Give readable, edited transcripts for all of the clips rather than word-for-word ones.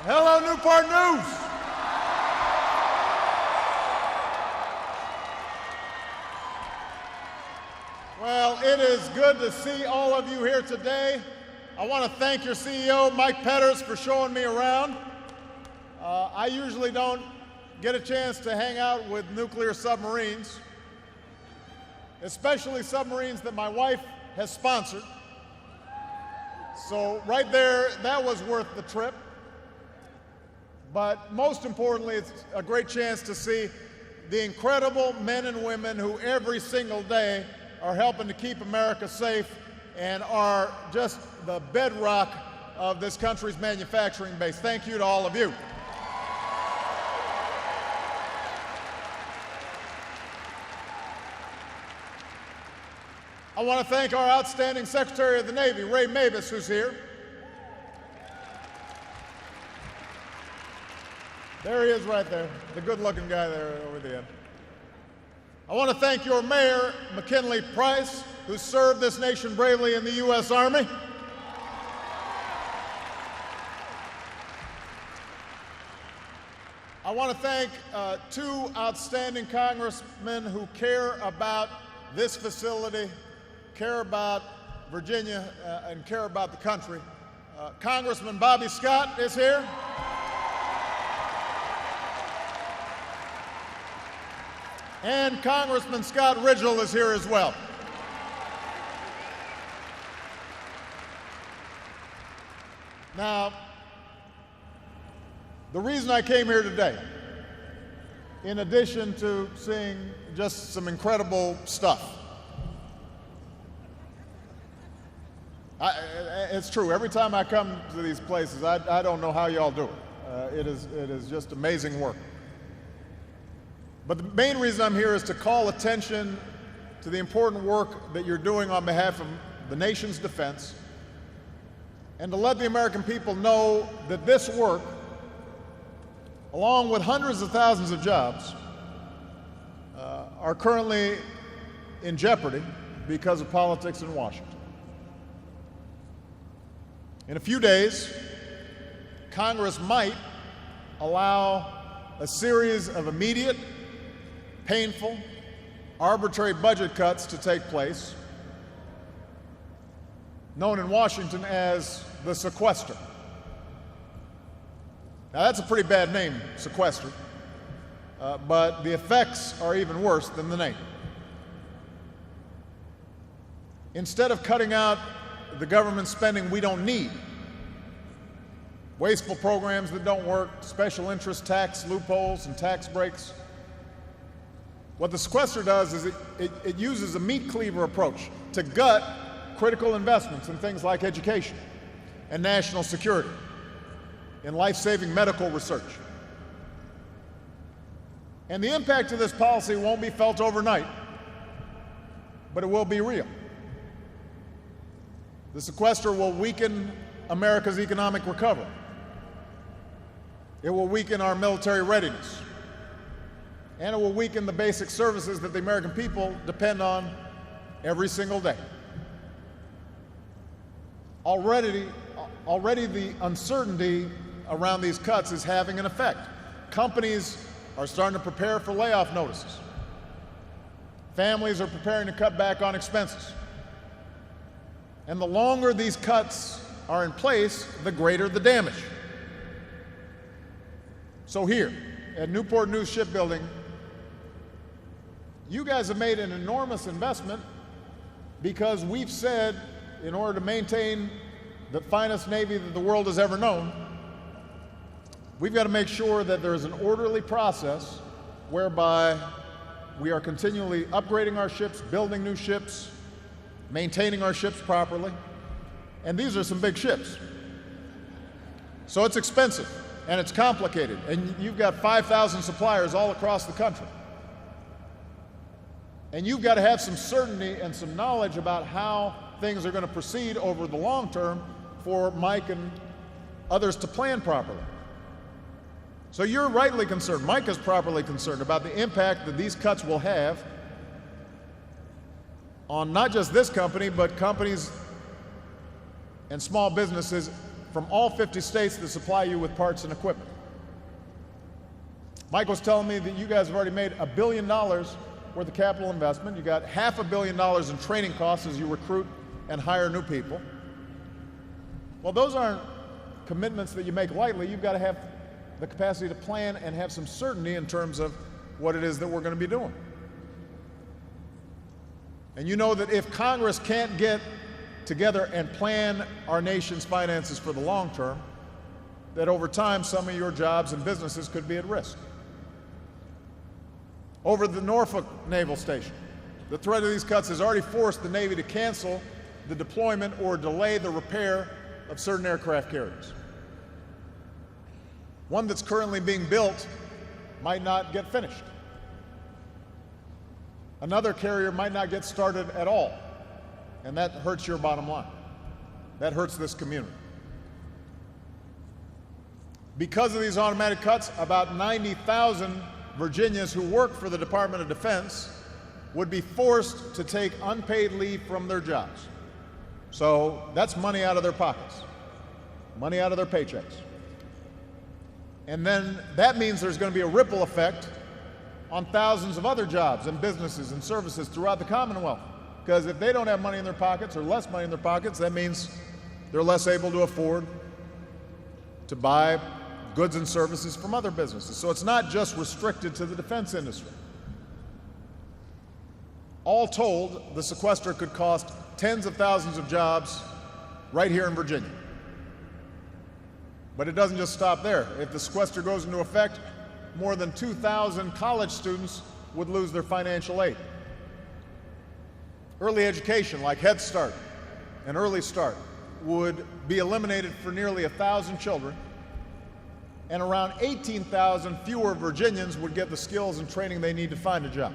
Hello, Newport News. Well, it is good to see all of you here today. I want to thank your CEO, Mike Petters, for showing me around. I usually don't get a chance to hang out with nuclear submarines, especially submarines that my wife has sponsored. So right there, that was worth the trip. But most importantly, it's a great chance to see the incredible men and women who every single day are helping to keep America safe and are just the bedrock of this country's manufacturing base. Thank you to all of you. I want to thank our outstanding Secretary of the Navy, Ray Mabus, who's here. There he is right there, the good-looking guy there over the end. I want to thank your Mayor, McKinley Price, who served this nation bravely in the U.S. Army. I want to thank two outstanding congressmen who care about this facility, care about Virginia, and care about the country. Congressman Bobby Scott is here. And Congressman Scott Ridgell is here as well. Now, the reason I came here today, in addition to seeing just some incredible stuff, it's true, every time I come to these places, I don't know how y'all do it. It is just amazing work. But the main reason I'm here is to call attention to the important work that you're doing on behalf of the nation's defense, and to let the American people know that this work, along with hundreds of thousands of jobs, are currently in jeopardy because of politics in Washington. In a few days, Congress might allow a series of immediate, painful, arbitrary budget cuts to take place, known in Washington as the Sequester. Now, that's a pretty bad name, Sequester, but the effects are even worse than the name. Instead of cutting out the government spending we don't need, wasteful programs that don't work, special interest tax loopholes and tax breaks, what the Sequester does is it uses a meat cleaver approach to gut critical investments in things like education and national security, in life-saving medical research. And the impact of this policy won't be felt overnight, but it will be real. The Sequester will weaken America's economic recovery. It will weaken our military readiness. And it will weaken the basic services that the American people depend on every single day. Already the uncertainty around these cuts is having an effect. Companies are starting to prepare for layoff notices. Families are preparing to cut back on expenses. And the longer these cuts are in place, the greater the damage. So here, at Newport News Shipbuilding, you guys have made an enormous investment because we've said, in order to maintain the finest Navy that the world has ever known, we've got to make sure that there is an orderly process whereby we are continually upgrading our ships, building new ships, maintaining our ships properly. And these are some big ships. So it's expensive and it's complicated. And you've got 5,000 suppliers all across the country. And you've got to have some certainty and some knowledge about how things are going to proceed over the long term for Mike and others to plan properly. So you're rightly concerned, Mike is properly concerned about the impact that these cuts will have on not just this company, but companies and small businesses from all 50 states that supply you with parts and equipment. Mike was telling me that you guys have already made $1 billion worth of capital investment. You got $500 million in training costs as you recruit and hire new people. Well, those aren't commitments that you make lightly. You've got to have the capacity to plan and have some certainty in terms of what it is that we're going to be doing. And you know that if Congress can't get together and plan our nation's finances for the long term, that over time some of your jobs and businesses could be at risk. Over the Norfolk Naval Station, the threat of these cuts has already forced the Navy to cancel the deployment or delay the repair of certain aircraft carriers. One that's currently being built might not get finished. Another carrier might not get started at all, and that hurts your bottom line. That hurts this community. Because of these automatic cuts, about 90,000 Virginians who work for the Department of Defense would be forced to take unpaid leave from their jobs. So that's money out of their pockets, money out of their paychecks. And then that means there's going to be a ripple effect on thousands of other jobs and businesses and services throughout the Commonwealth. Because if they don't have money in their pockets or less money in their pockets, that means they're less able to afford to buy goods and services from other businesses. So it's not just restricted to the defense industry. All told, the sequester could cost tens of thousands of jobs right here in Virginia. But it doesn't just stop there. If the sequester goes into effect, more than 2,000 college students would lose their financial aid. Early education, like Head Start and Early Start, would be eliminated for nearly 1,000 children, and around 18,000 fewer Virginians would get the skills and training they need to find a job.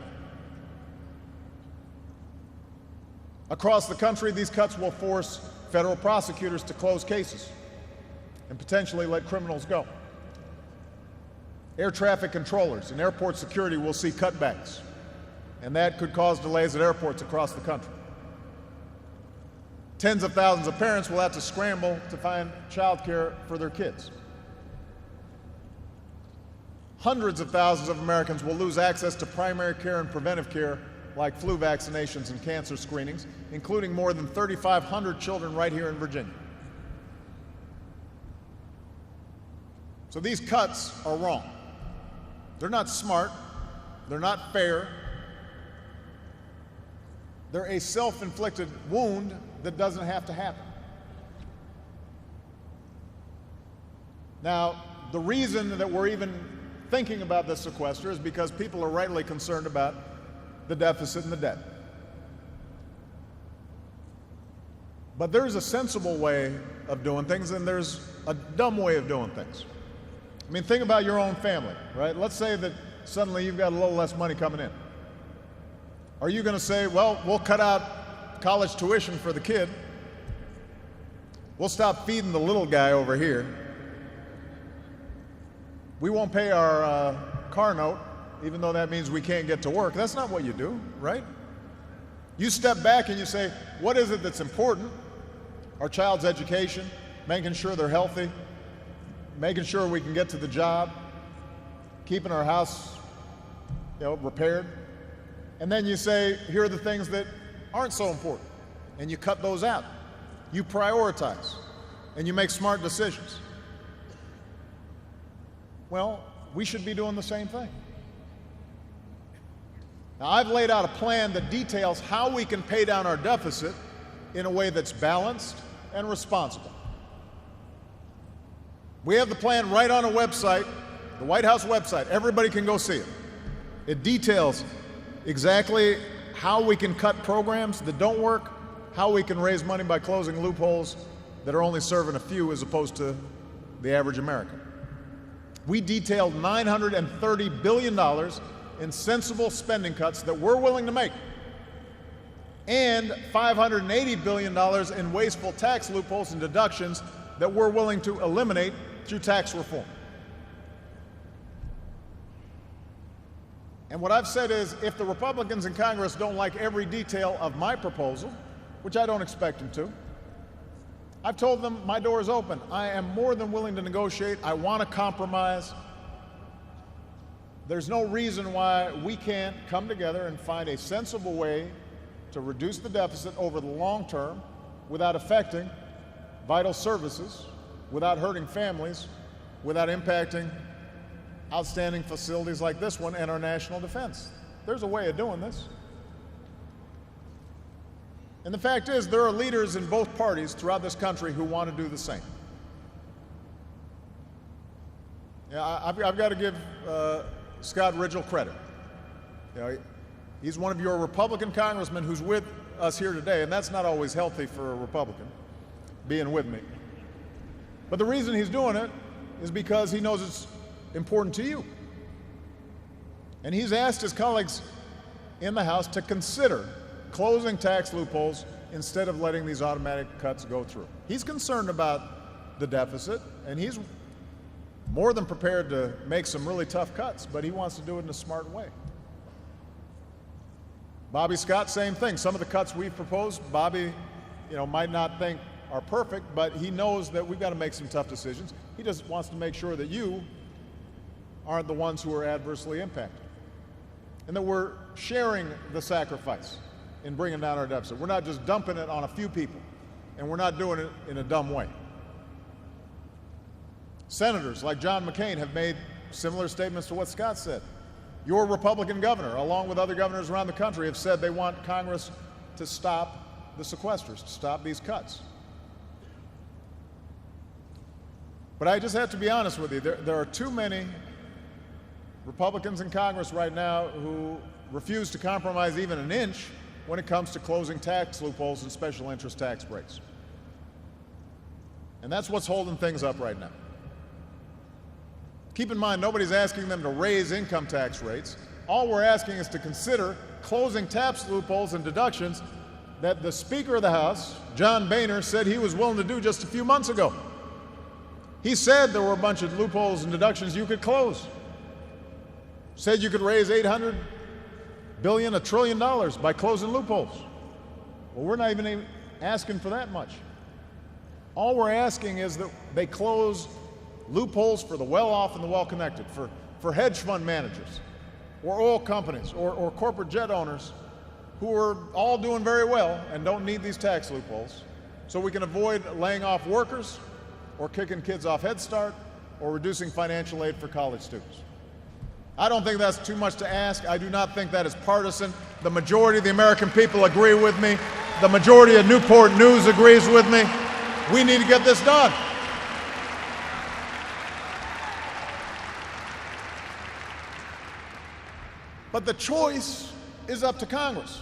Across the country, these cuts will force federal prosecutors to close cases and potentially let criminals go. Air traffic controllers and airport security will see cutbacks, and that could cause delays at airports across the country. Tens of thousands of parents will have to scramble to find child care for their kids. Hundreds of thousands of Americans will lose access to primary care and preventive care like flu vaccinations and cancer screenings, including more than 3,500 children right here in Virginia. So these cuts are wrong. They're not smart. They're not fair. They're a self-inflicted wound that doesn't have to happen. Now, the reason that we're even thinking about this sequester is because people are rightly concerned about the deficit and the debt. But there's a sensible way of doing things, and there's a dumb way of doing things. I mean, think about your own family, right? Let's say that suddenly you've got a little less money coming in. Are you going to say, well, we'll cut out college tuition for the kid. We'll stop feeding the little guy over here. We won't pay our car note, even though that means we can't get to work. That's not what you do, right? You step back and you say, what is it that's important? Our child's education, making sure they're healthy, making sure we can get to the job, keeping our house, repaired. And then you say, here are the things that aren't so important. And you cut those out. You prioritize. And you make smart decisions. Well, we should be doing the same thing. Now, I've laid out a plan that details how we can pay down our deficit in a way that's balanced and responsible. We have the plan right on a website, the White House website. Everybody can go see it. It details exactly how we can cut programs that don't work, how we can raise money by closing loopholes that are only serving a few as opposed to the average American. We detailed $930 billion in sensible spending cuts that we're willing to make, and $580 billion in wasteful tax loopholes and deductions that we're willing to eliminate through tax reform. And what I've said is, if the Republicans in Congress don't like every detail of my proposal, which I don't expect them to, I've told them my door is open. I am more than willing to negotiate. I want to compromise. There's no reason why we can't come together and find a sensible way to reduce the deficit over the long term without affecting vital services, without hurting families, without impacting outstanding facilities like this one and our national defense. There's a way of doing this. And the fact is, there are leaders in both parties throughout this country who want to do the same. Yeah, I've got to give Scott Ridgell credit. You know, he's one of your Republican congressmen who's with us here today, and that's not always healthy for a Republican, being with me. But the reason he's doing it is because he knows it's important to you. And he's asked his colleagues in the House to consider closing tax loopholes instead of letting these automatic cuts go through. He's concerned about the deficit, and he's more than prepared to make some really tough cuts, but he wants to do it in a smart way. Bobby Scott, same thing. Some of the cuts we've proposed, Bobby, might not think are perfect, but he knows that we've got to make some tough decisions. He just wants to make sure that you aren't the ones who are adversely impacted, and that we're sharing the sacrifice in bringing down our deficit. We're not just dumping it on a few people, and we're not doing it in a dumb way. Senators like John McCain have made similar statements to what Scott said. Your Republican governor, along with other governors around the country, have said they want Congress to stop the sequesters, to stop these cuts. But I just have to be honest with you. There are too many Republicans in Congress right now who refuse to compromise even an inch when it comes to closing tax loopholes and special interest tax breaks. And that's what's holding things up right now. Keep in mind, nobody's asking them to raise income tax rates. All we're asking is to consider closing tax loopholes and deductions that the Speaker of the House, John Boehner, said he was willing to do just a few months ago. He said there were a bunch of loopholes and deductions you could close. Said you could raise $800 billion, $1 trillion by closing loopholes. Well, we're not even asking for that much. All we're asking is that they close loopholes for the well-off and the well-connected, for hedge fund managers, or oil companies, or corporate jet owners who are all doing very well and don't need these tax loopholes, so we can avoid laying off workers, or kicking kids off Head Start, or reducing financial aid for college students. I don't think that's too much to ask. I do not think that is partisan. The majority of the American people agree with me. The majority of Newport News agrees with me. We need to get this done. But the choice is up to Congress.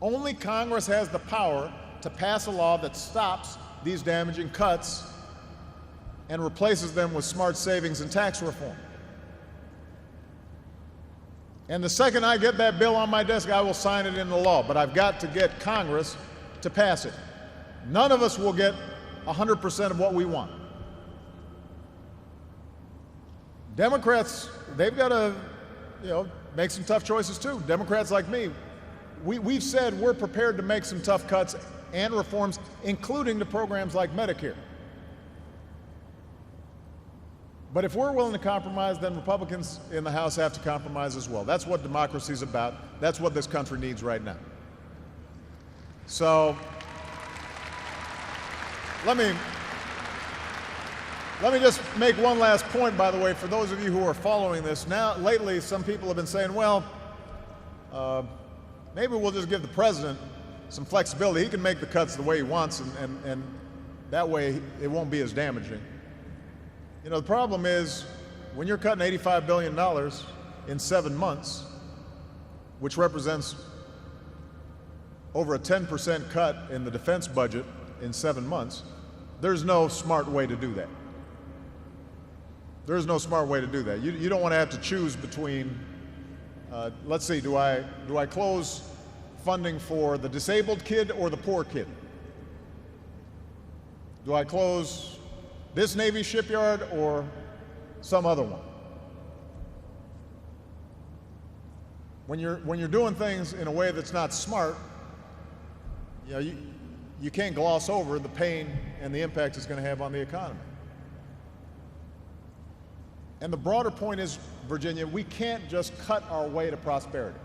Only Congress has the power to pass a law that stops these damaging cuts and replaces them with smart savings and tax reform. And the second I get that bill on my desk, I will sign it into law. But I've got to get Congress to pass it. None of us will get 100% of what we want. Democrats, they've got to, make some tough choices too. Democrats like me, we've said we're prepared to make some tough cuts and reforms, including to programs like Medicare. But if we're willing to compromise, then Republicans in the House have to compromise as well. That's what democracy is about. That's what this country needs right now. So let me just make one last point, by the way, for those of you who are following this. Now, lately, some people have been saying, well, maybe we'll just give the president some flexibility. He can make the cuts the way he wants, and that way it won't be as damaging. The problem is, when you're cutting $85 billion in 7 months, which represents over a 10% cut in the defense budget in 7 months, there's no smart way to do that. There's no smart way to do that. You don't want to have to choose between, let's see, do I close funding for the disabled kid or the poor kid? Do I close this Navy shipyard or some other one? When you're doing things in a way that's not smart, you can't gloss over the pain and the impact it's going to have on the economy. And the broader point is, Virginia, we can't just cut our way to prosperity.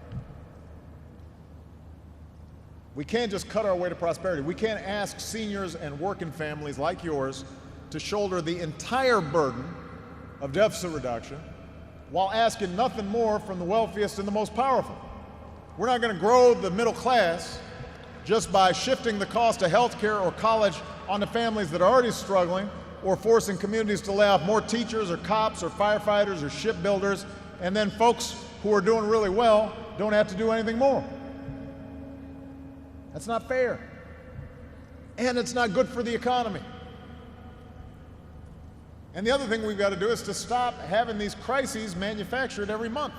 We can't just cut our way to prosperity. We can't ask seniors and working families like yours to shoulder the entire burden of deficit reduction while asking nothing more from the wealthiest and the most powerful. We're not going to grow the middle class just by shifting the cost of health care or college onto families that are already struggling, or forcing communities to lay off more teachers or cops or firefighters or shipbuilders, and then folks who are doing really well don't have to do anything more. That's not fair. And it's not good for the economy. And the other thing we've got to do is to stop having these crises manufactured every month.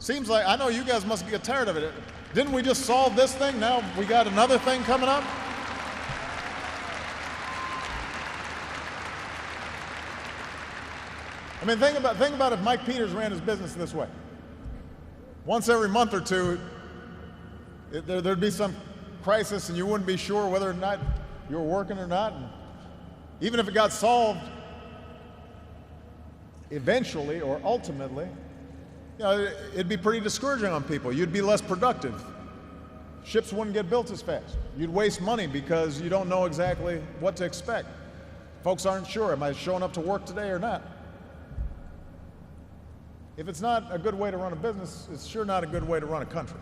Seems like, I know you guys must get tired of it. Didn't we just solve this thing? Now we got another thing coming up? I mean, think about if Mike Peters ran his business this way. Once every month or two, there'd be some crisis and you wouldn't be sure whether or not you were working or not. And even if it got solved eventually or ultimately, you know, it'd be pretty discouraging on people. You'd be less productive. Ships wouldn't get built as fast. You'd waste money because you don't know exactly what to expect. Folks aren't sure, am I showing up to work today or not? If it's not a good way to run a business, it's sure not a good way to run a country.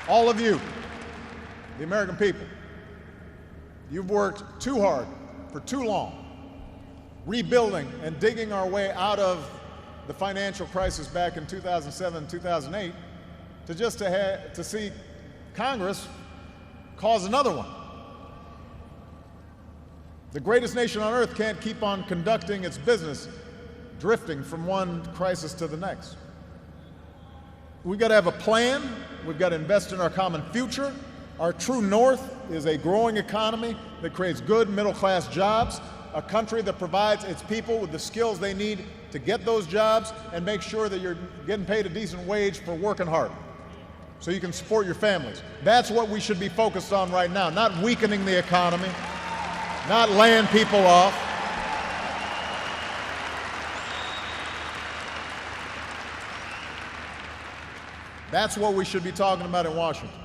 All of you, the American people, you've worked too hard for too long, rebuilding and digging our way out of the financial crisis back in 2007, 2008, to see Congress cause another one. The greatest nation on earth can't keep on conducting its business, drifting from one crisis to the next. We've got to have a plan. We've got to invest in our common future. Our true north is a growing economy that creates good middle-class jobs, a country that provides its people with the skills they need to get those jobs and make sure that you're getting paid a decent wage for working hard so you can support your families. That's what we should be focused on right now, not weakening the economy, not laying people off. That's what we should be talking about in Washington.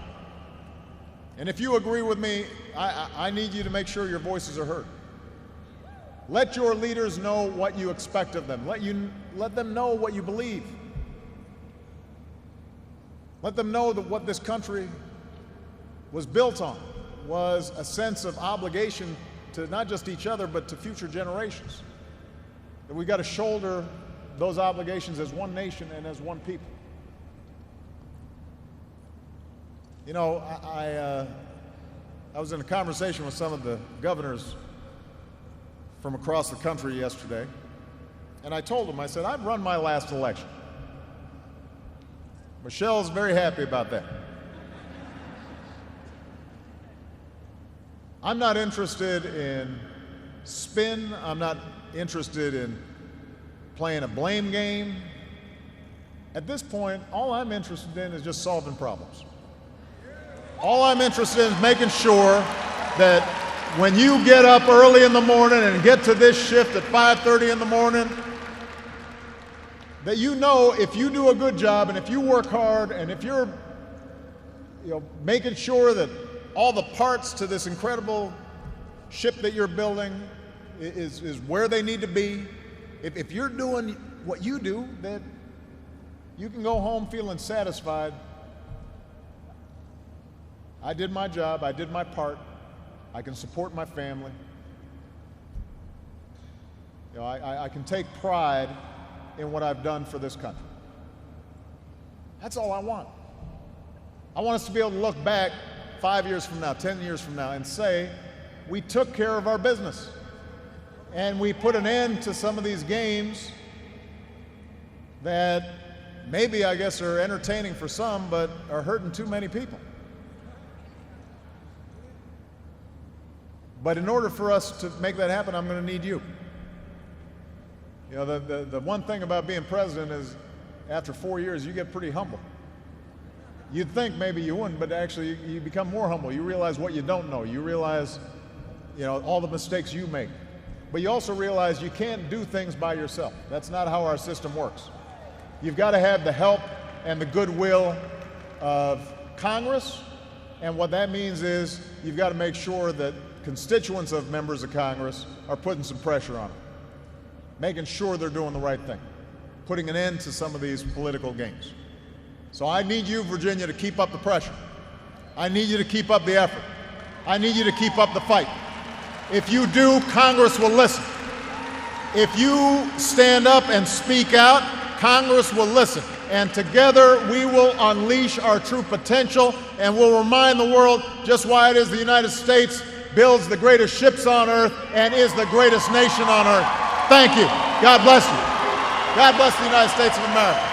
And if you agree with me, I need you to make sure your voices are heard. Let your leaders know what you expect of them. Let them know what you believe. Let them know that what this country was built on was a sense of obligation to not just each other, but to future generations. That we've got to shoulder those obligations as one nation and as one people. You know, I was in a conversation with some of the governors from across the country yesterday, and I told them, I said, I've run my last election. Michelle's very happy about that. I'm not interested in spin. I'm not interested in playing a blame game. At this point, all I'm interested in is just solving problems. All I'm interested in is making sure that when you get up early in the morning and get to this shift at 5:30 in the morning, that you know if you do a good job and if you work hard and if you're making sure that all the parts to this incredible ship that you're building is where they need to be, if you're doing what you do, then you can go home feeling satisfied. I did my job, I did my part, I can support my family. I can take pride in what I've done for this country. That's all I want. I want us to be able to look back 5 years from now, 10 years from now, and say, we took care of our business. And we put an end to some of these games that maybe, I guess, are entertaining for some, but are hurting too many people. But in order for us to make that happen, I'm going to need you. The one thing about being president is after 4 years, you get pretty humble. You'd think maybe you wouldn't, but actually you become more humble. You realize what you don't know. You realize, all the mistakes you make. But you also realize you can't do things by yourself. That's not how our system works. You've got to have the help and the goodwill of Congress, and what that means is you've got to make sure that constituents of members of Congress are putting some pressure on them, making sure they're doing the right thing, putting an end to some of these political games. So I need you, Virginia, to keep up the pressure. I need you to keep up the effort. I need you to keep up the fight. If you do, Congress will listen. If you stand up and speak out, Congress will listen. And together we will unleash our true potential, and we'll remind the world just why it is the United States builds the greatest ships on earth and is the greatest nation on earth. Thank you. God bless you. God bless the United States of America.